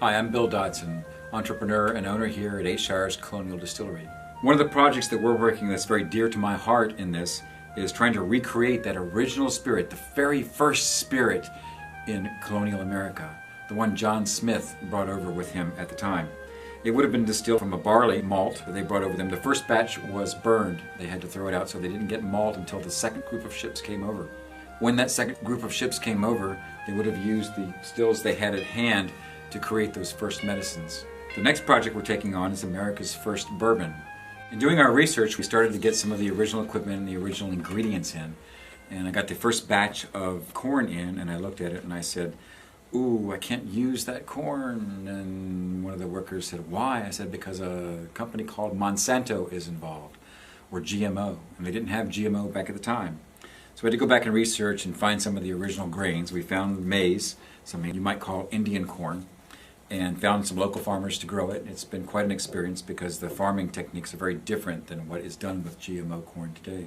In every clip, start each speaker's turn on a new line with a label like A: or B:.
A: Hi, I'm Bill Dodson, entrepreneur and owner here at Shires Colonial Distillery. One of the projects that we're working that's very dear to my heart in this is trying to recreate that original spirit, the very first spirit in colonial America, the one John Smith brought over with him at the time. It would have been distilled from a barley malt that they brought over them. The first batch was burned. They had to throw it out so they didn't get malt until the second group of ships came over. When that second group of ships came over, they would have used the stills they had at hand to create those first medicines. The next project we're taking on is America's first bourbon. In doing our research, we started to get some of the original equipment and the original ingredients in. And I got the first batch of corn in, and I looked at it and I said, ooh, I can't use that corn. And one of the workers said, why? I said, because a company called Monsanto is involved, or GMO. And they didn't have GMO back at the time. So we had to go back and research and find some of the original grains. We found maize, something you might call Indian corn, and found some local farmers to grow it. It's been quite an experience because the farming techniques are very different than what is done with GMO corn today.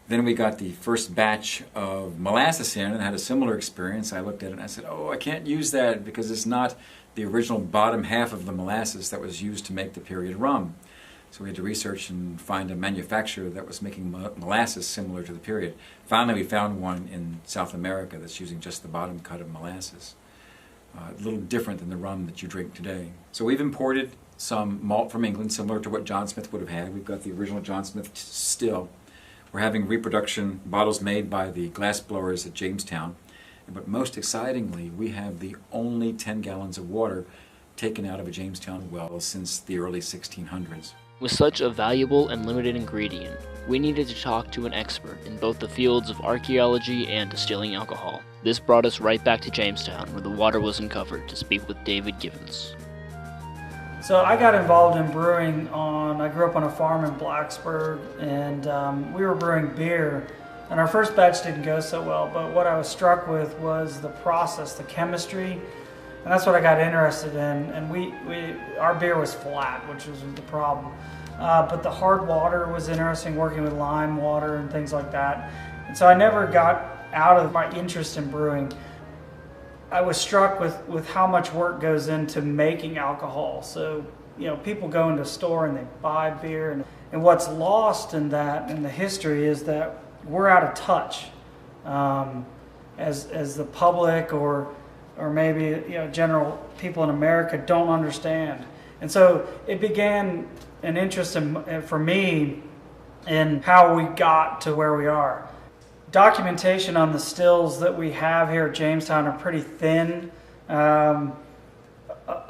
A: Then we got the first batch of molasses in and had a similar experience. I looked at it and I said, oh, I can't use that because it's not the original bottom half of the molasses that was used to make the period rum. So we had to research and find a manufacturer that was making molasses similar to the period. Finally, we found one in South America that's using just the bottom cut of molasses. A little different than the rum that you drink today. So we've imported some malt from England, similar to what John Smith would have had. We've got the original John Smith still. We're having reproduction bottles made by the glass blowers at Jamestown. But most excitingly, we have the only 10 gallons of water taken out of a Jamestown well since the early 1600s.
B: With such a valuable and limited ingredient, we needed to talk to an expert in both the fields of archaeology and distilling alcohol. This brought us right back to Jamestown, where the water was uncovered, to speak with David Givens.
C: So I got involved in brewing I grew up on a farm in Blacksburg, and we were brewing beer. And our first batch didn't go so well, but what I was struck with was the process, the chemistry, and that's what I got interested in. And our beer was flat, which was the problem. But the hard water was interesting, working with lime water and things like that. And so I never got out of my interest in brewing. I was struck with how much work goes into making alcohol. So, you know, people go into a store and they buy beer, and what's lost in that, in the history, is that we're out of touch as the public or maybe, you know, general people in America don't understand. And so it began an interest for me in how we got to where we are. Documentation on the stills that we have here at Jamestown are pretty thin. A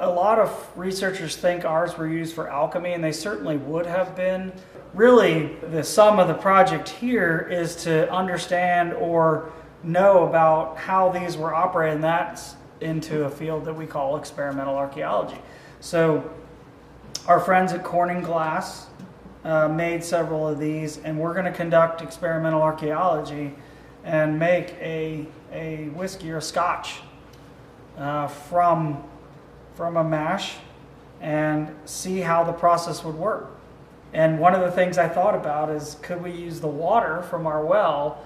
C: lot of researchers think ours were used for alchemy, and they certainly would have been. Really, the sum of the project here is to understand or know about how these were operated, and that's into a field that we call experimental archaeology. So our friends at Corning Glass made several of these, and we're going to conduct experimental archaeology and make a whiskey or a scotch from a mash and see how the process would work. And one of the things I thought about is, could we use the water from our well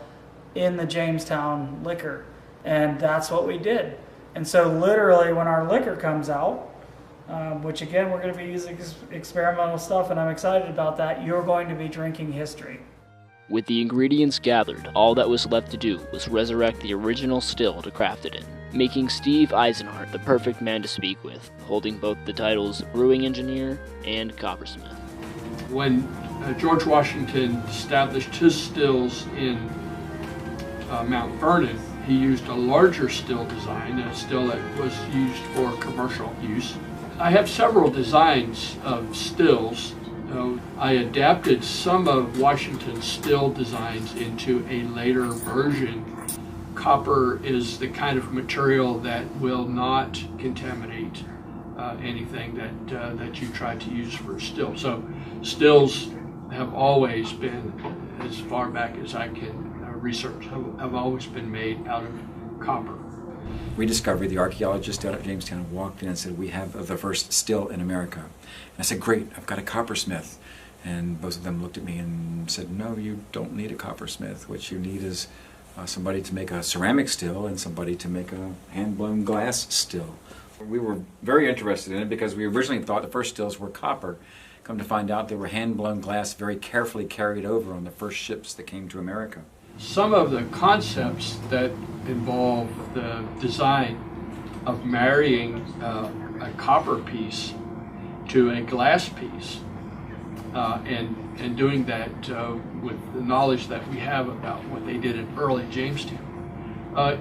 C: in the Jamestown liquor? And that's what we did. And so literally when our liquor comes out, which again, we're going to be using experimental stuff, and I'm excited about that, you're going to be drinking history.
B: With the ingredients gathered, all that was left to do was resurrect the original still to craft it in, making Steve Isenheart the perfect man to speak with, holding both the titles brewing engineer and coppersmith.
D: When George Washington established his stills in Mount Vernon, he used a larger still design, a still that was used for commercial use. I have several designs of stills. I adapted some of Washington's still designs into a later version. Copper is the kind of material that will not contaminate anything that you try to use for a still. So stills have always been, as far back as I can research, have always been made out of copper.
A: Rediscovery, the archaeologist out at Jamestown, walked in and said, we have the first still in America. And I said, great, I've got a coppersmith. And both of them looked at me and said, no, you don't need a coppersmith. What you need is somebody to make a ceramic still and somebody to make a hand-blown glass still. We were very interested in it because we originally thought the first stills were copper. Come to find out they were hand-blown glass, very carefully carried over on the first ships that came to America.
D: Some of the concepts that involve the design of marrying a copper piece to a glass piece, and doing that with the knowledge that we have about what they did in early Jamestown,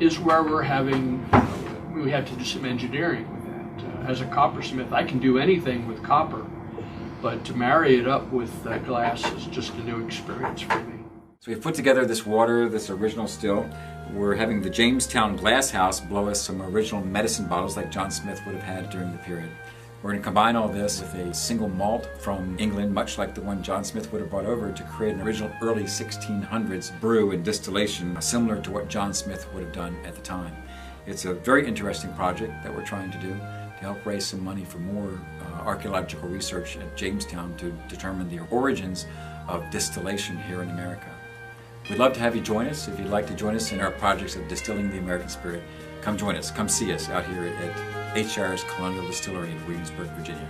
D: is where we had to do some engineering with that. As a coppersmith, I can do anything with copper, but to marry it up with glass is just a new experience for me.
A: So we've put together this water, this original still. We're having the Jamestown glass house blow us some original medicine bottles like John Smith would have had during the period. We're going to combine all this with a single malt from England, much like the one John Smith would have brought over, to create an original early 1600s brew and distillation similar to what John Smith would have done at the time. It's a very interesting project that we're trying to do to help raise some money for more archaeological research at Jamestown to determine the origins of distillation here in America. We'd love to have you join us. If you'd like to join us in our projects of distilling the American spirit, come join us. Come see us out here at Shires Colonial Distillery in Williamsburg, Virginia.